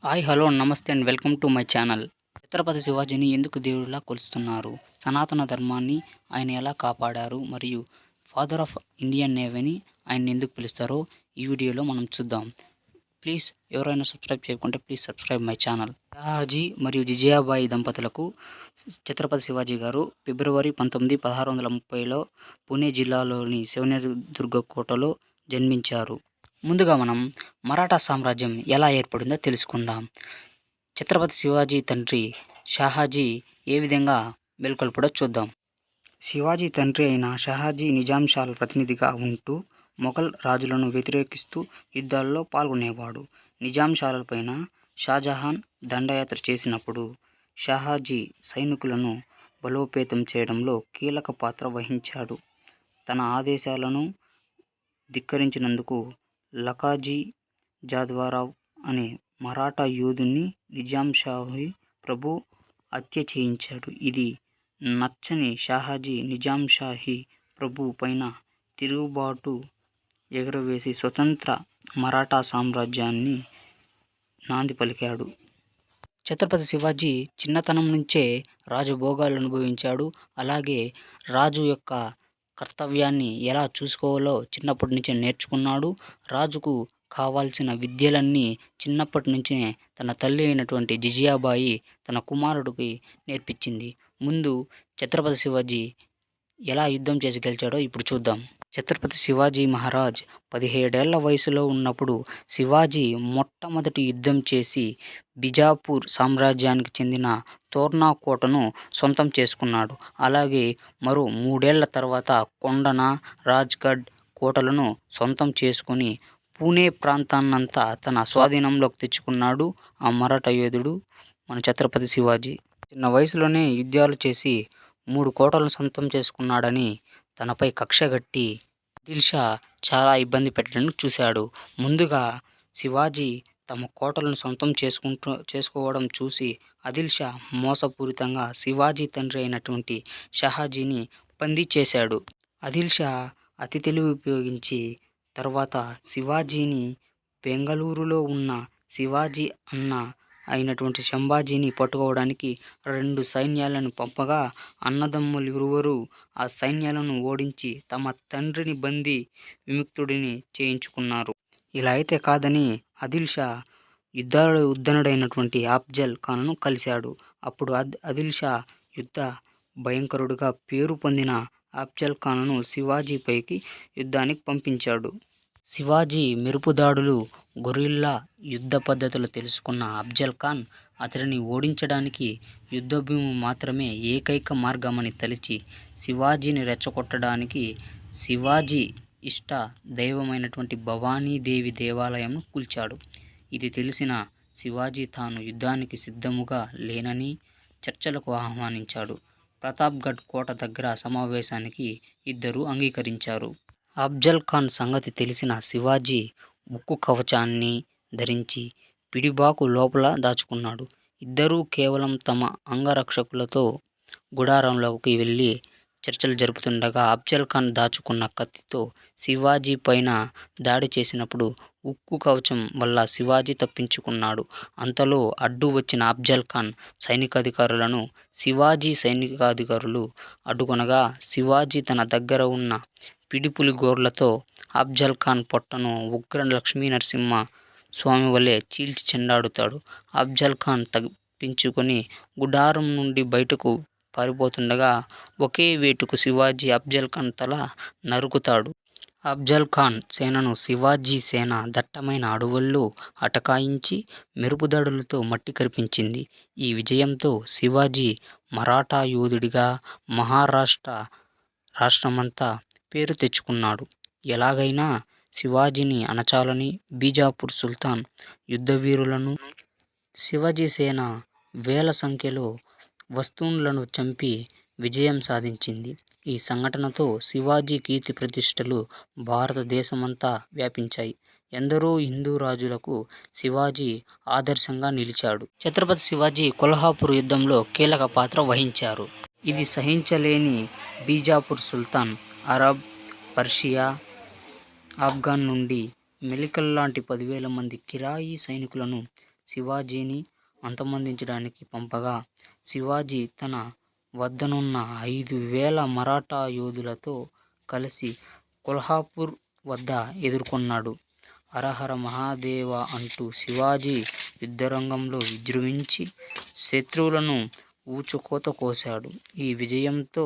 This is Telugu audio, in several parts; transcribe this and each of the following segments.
Hi hello namaste and welcome to my channel. Chhatrapati శివాజీని ఎందుకు దేవుడిలా కొలుస్తున్నారు? సనాతన ధర్మాన్ని ఆయన ఎలా కాపాడారు? మరియు ఫాదర్ ఆఫ్ ఇండియన్ నేవీని ఆయన ఎందుకు పిలుస్తారో ఈ వీడియోలో మనం చూద్దాం. ప్లీజ్ ఎవరైనా సబ్స్క్రైబ్ చేయకుంటే please subscribe my channel. Shahaji మరియు జిజియాబాయి దంపతులకు ఛత్రపతి శివాజీ గారు ఫిబ్రవరి 19, 1630లో పుణె జిల్లాలోని శివనేరిదుర్గ కోటలో జన్మించారు. ముందుగా మనం మరాఠా సామ్రాజ్యం ఎలా ఏర్పడిందో తెలుసుకుందాం. ఛత్రపతి శివాజీ తండ్రి షాహాజీ ఏ విధంగా మేల్కొల్పడో చూద్దాం. శివాజీ తండ్రి అయిన షాహాజీ నిజాం షా ప్రతినిధిగా ఉంటూ మొఘల్ రాజులను వ్యతిరేకిస్తూ యుద్ధాల్లో పాల్గొనేవాడు. నిజాం షాలపైన షాజహాన్ దండయాత్ర చేసినప్పుడు షాహాజీ సైనికులను బలోపేతం చేయడంలో కీలక పాత్ర వహించాడు. తన ఆదేశాలను ధిక్కరించినందుకు లఖాజీ జాద్వరావ్ అనే మరాఠా యోధుని నిజాం షాహీ ప్రభు హత్య చేయించాడు. ఇది నచ్చని షాహాజీ నిజాం షాహీ ప్రభు పైన తిరుగుబాటు ఎగురవేసి స్వతంత్ర మరాఠా సామ్రాజ్యాన్ని నాంది పలికాడు. ఛత్రపతి శివాజీ చిన్నతనం నుంచే రాజభోగాలు అనుభవించాడు. అలాగే రాజు యొక్క కర్తవ్యాన్ని ఎలా చూసుకోవాలో చిన్నప్పటి నుంచే నేర్చుకున్నాడు. రాజుకు కావాల్సిన విద్యలన్నీ చిన్నప్పటి నుంచే తన తల్లి అయినటువంటి జిజియాబాయి తన కుమారుడికి నేర్పించింది. ముందు ఛత్రపతి శివాజీ ఎలా యుద్ధం చేసి గెలిచాడో ఇప్పుడు చూద్దాం. ఛత్రపతి శివాజీ మహారాజ్ 17 ఏళ్ల వయసులో ఉన్నప్పుడు శివాజీ మొట్టమొదటి యుద్ధం చేసి బిజాపూర్ సామ్రాజ్యానికి చెందిన తోర్నా కోటను సొంతం చేసుకున్నాడు. అలాగే మరో 3 ఏళ్ల తర్వాత కొండన, రాజ్గఢ్ కోటలను సొంతం చేసుకుని పూణే ప్రాంతాన్నంతా తన స్వాధీనంలోకి తెచ్చుకున్నాడు ఆ మరాఠా యోధుడు మన ఛత్రపతి శివాజీ. చిన్న వయసులోనే యుద్ధాలు చేసి 3 కోటలను సొంతం చేసుకున్నాడని తనపై కక్షగట్టి ఆదిల్ షా చాలా ఇబ్బంది పెట్టడానికి చూశాడు. ముందుగా శివాజీ తమ కోటలను సొంతం చేసుకోవడం చూసి ఆదిల్ షా మోసపూరితంగా శివాజీ తండ్రి అయినటువంటి షాహాజీని బందీ చేశాడు. ఆదిల్ షా అతి తెలివి ఉపయోగించి తర్వాత శివాజీని బెంగళూరులో ఉన్న శివాజీ అన్న అయినటువంటి సంభాజీని పట్టుకోవడానికి 2 సైన్యాలను పంపగా అన్నదమ్ములిరువురు ఆ సైన్యాలను ఓడించి తమ తండ్రిని బందీ విముక్తుడిని చేయించుకున్నారు. ఇలా అయితే కాదని ఆదిల్ షా యుద్ధాలలో ఉద్దనుడైనటువంటి అఫ్జల్ ఖాన్ను కలిశాడు. అప్పుడు ఆదిల్ షా యుద్ధ భయంకరుడిగా పేరు పొందిన అఫ్జల్ ఖాన్ను శివాజీపైకి యుద్ధానికి పంపించాడు. శివాజీ మెరుపుదాడులు, గొరిల్లా యుద్ధ పద్ధతులు తెలుసుకున్న అఫ్జల్ ఖాన్ అతడిని ఓడించడానికి యుద్ధభూమి మాత్రమే ఏకైక మార్గమని తలచి శివాజీని రెచ్చగొట్టడానికి శివాజీ ఇష్ట దైవమైనటువంటి భవానీదేవి దేవాలయంను కూల్చాడు. ఇది తెలిసిన శివాజీ తాను యుద్ధానికి సిద్ధముగా లేనని చర్చలకు ఆహ్వానించాడు. ప్రతాప్గఢ్ కోట దగ్గర సమావేశానికి ఇద్దరూ అంగీకరించారు. అఫ్జల్ ఖాన్ సంగతి తెలిసిన శివాజీ ఉక్కు కవచాన్ని ధరించి పిడిబాకు లోపల దాచుకున్నాడు. ఇద్దరూ కేవలం తమ అంగరక్షకులతో గుడారంలోకి వెళ్ళి చర్చలు జరుపుతుండగా అఫ్జల్ ఖాన్ దాచుకున్న కత్తితో శివాజీ పైన దాడి చేసినప్పుడు ఉక్కు కవచం వల్ల శివాజీ తప్పించుకున్నాడు. అంతలో అడ్డు వచ్చిన అఫ్జల్ ఖాన్ సైనికాధికారులను శివాజీ సైనికాధికారులు అడ్డుకొనగా శివాజీ తన దగ్గర ఉన్న పిడిపులి గోర్లతో అఫ్జల్ ఖాన్ పొట్టను ఉగ్ర లక్ష్మీ నరసింహ స్వామి వలె చీల్చి చెండాడుతాడు. అఫ్జల్ ఖాన్ తప్పించుకొని గుడారం నుండి బయటకు పారిపోతుండగా ఒకే వేటుకు శివాజీ అఫ్జల్ ఖాన్ తల నరుకుతాడు. అఫ్జల్ ఖాన్ సేనను శివాజీ సేన దట్టమైన అడవుల్లో అటకాయించి మెరుపుదాడులతో మట్టి కరిపించింది. ఈ విజయంతో శివాజీ మరాఠా యోధుడిగా మహారాష్ట్ర రాష్ట్రమంతా పేరు తెచ్చుకున్నాడు. ఎలాగైనా శివాజీని అణచాలని బీజాపూర్ సుల్తాన్ యుద్ధవీరులను శివాజీ సేన వేల సంఖ్యలో వస్తూన్లను చంపి విజయం సాధించింది. ఈ సంఘటనతో శివాజీ కీర్తి ప్రతిష్టలు భారతదేశమంతా వ్యాపించాయి. ఎందరో హిందూ రాజులకు శివాజీ ఆదర్శంగా నిలిచాడు. ఛత్రపతి శివాజీ కొల్హాపూర్ యుద్ధంలో కీలక పాత్ర వహించారు. ఇది సహించలేని బీజాపూర్ సుల్తాన్ అరబ్, పర్షియా, ఆఫ్ఘన్ నుండి మెలికల్ లాంటి 10,000 మంది కిరాయి సైనికులను శివాజీని అంతమొందించడానికి పంపగా శివాజీ తన వద్దనున్న 5,000 మరాఠా యోధులతో కలిసి కొల్హాపూర్ వద్ద ఎదుర్కొన్నాడు. హరహర మహాదేవ అంటూ శివాజీ యుద్ధరంగంలో విజృంభించి శత్రువులను ఊచకోత కోశాడు. ఈ విజయంతో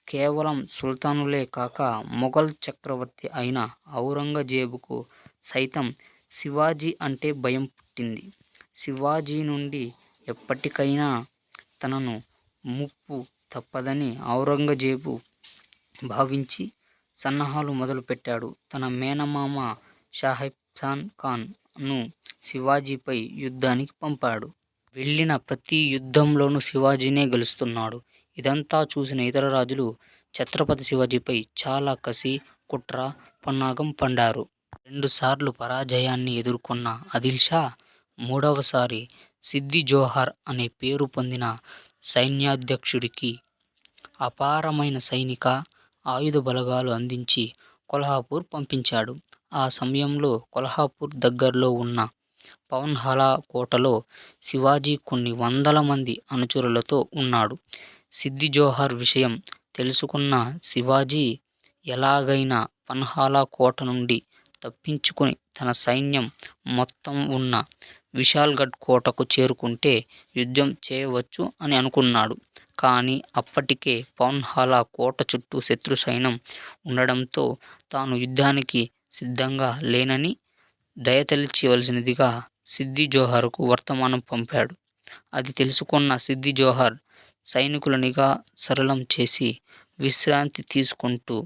కేవలం సుల్తానులే కాక మొఘల్ చక్రవర్తి అయిన ఔరంగజేబుకు సైతం శివాజీ అంటే భయం పుట్టింది. శివాజీ నుండి ఎప్పటికైనా తనను ముప్పు తప్పదని ఔరంగజేబు భావించి సన్నాహాలు మొదలుపెట్టాడు. తన మేనమామ సాహెబ్జాన్ ఖాన్ను శివాజీపై యుద్ధానికి పంపాడు. వెళ్ళిన ప్రతి యుద్ధంలోనూ శివాజీనే గెలుస్తున్నాడు. ఇదంతా చూసిన ఇతర రాజులు ఛత్రపతి శివాజీపై చాలా కసి, కుట్ర పన్నాగం పన్నారు. 2 సార్లు పరాజయాన్ని ఎదుర్కొన్న ఆదిల్షా మూడవసారి సిద్ది జోహర్ అనే పేరు పొందిన సైన్యాధ్యక్షుడికి అపారమైన సైనిక, ఆయుధ బలగాలు అందించి కొల్హాపూర్ పంపించాడు. ఆ సమయంలో కొల్హాపూర్ దగ్గరలో ఉన్న పవన్హాలా కోటలో శివాజీ కొన్ని వందల మంది అనుచరులతో ఉన్నాడు. సిద్ది జోహర్ విషయం తెలుసుకున్న శివాజీ ఎలాగైనా పన్హాలా కోట నుండి తప్పించుకుని తన సైన్యం మొత్తం ఉన్న విశాల్గఢ్ కోటకు చేరుకుంటే యుద్ధం చేయవచ్చు అని అనుకున్నాడు. కానీ అప్పటికే పవన్హాలా కోట చుట్టూ శత్రు సైన్యం ఉండడంతో తాను యుద్ధానికి సిద్ధంగా లేనని దయతలిచవలసినదిగా సిద్ది జోహర్కు వర్తమానం పంపాడు. అది తెలుసుకున్న సిద్ది జోహర్ సైనికుల నిఘా సరళం చేసి విశ్రాంతి తీసుకుంటూ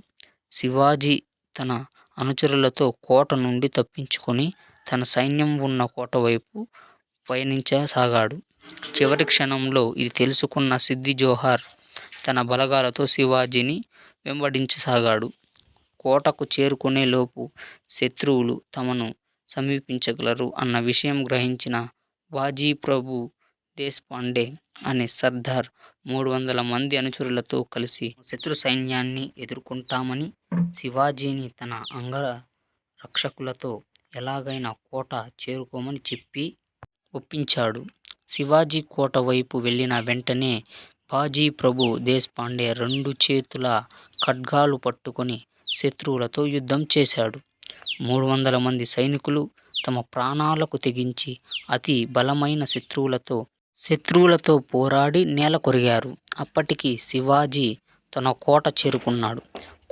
శివాజీ తన అనుచరులతో కోట నుండి తప్పించుకొని తన సైన్యం ఉన్న కోట వైపు పయనించసాగాడు. చివరి క్షణంలో ఇది తెలుసుకున్న సిద్ది జోహర్ తన బలగాలతో శివాజీని వెంబడించసాగాడు. కోటకు చేరుకునే లోపు శత్రువులు తమను సమీపించగలరు అన్న విషయం గ్రహించిన బాజీప్రభు దేశపాండే అనే సర్దార్ 300 మంది అనుచరులతో కలిసి శత్రు సైన్యాన్ని ఎదుర్కొంటామని శివాజీని తన అంగరక్షకులతో ఎలాగైనా కోట చేరుకోమని చెప్పి ఒప్పించాడు. శివాజీ కోట వైపు వెళ్ళిన వెంటనే బాజీప్రభు దేశపాండే 2 చేతుల ఖడ్గాలు పట్టుకొని శత్రువులతో యుద్ధం చేశాడు. 300 మంది సైనికులు తమ ప్రాణాలకు తెగించి అతి బలమైన శత్రువులతో పోరాడి నేల కొరిగారు. అప్పటికి శివాజీ తన కోట చేరుకున్నాడు.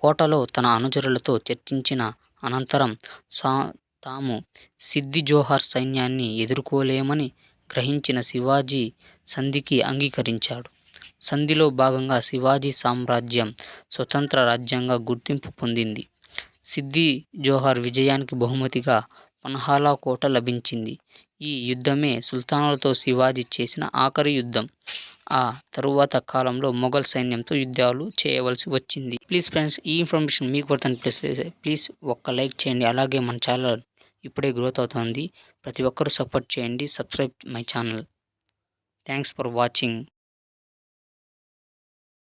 కోటలో తన అనుచరులతో చర్చించిన అనంతరం తాము సిద్ది జోహర్ సైన్యాన్ని ఎదుర్కోలేమని గ్రహించిన శివాజీ సంధికి అంగీకరించాడు. సంధిలో భాగంగా శివాజీ సామ్రాజ్యం స్వతంత్ర రాజ్యంగా గుర్తింపు పొందింది. సిద్ది జోహర్ విజయానికి బహుమతిగా పన్హాలా కోట లభించింది. ఈ యుద్ధమే సుల్తానులతో శివాజీ చేసిన ఆఖరి యుద్ధం. ఆ తరువాత కాలంలో మొఘల్ సైన్యంతో యుద్ధాలు చేయవలసి వచ్చింది. ప్లీజ్ ఫ్రెండ్స్, ఈ ఇన్ఫర్మేషన్ మీకు వర్తించినట్లయితే ప్లీజ్ ఒక్క లైక్ చేయండి. అలాగే మన ఛానల్ ఇప్పుడే గ్రోత్ అవుతుంది. ప్రతి ఒక్కరూ సపోర్ట్ చేయండి. Subscribe my channel. Thanks for watching.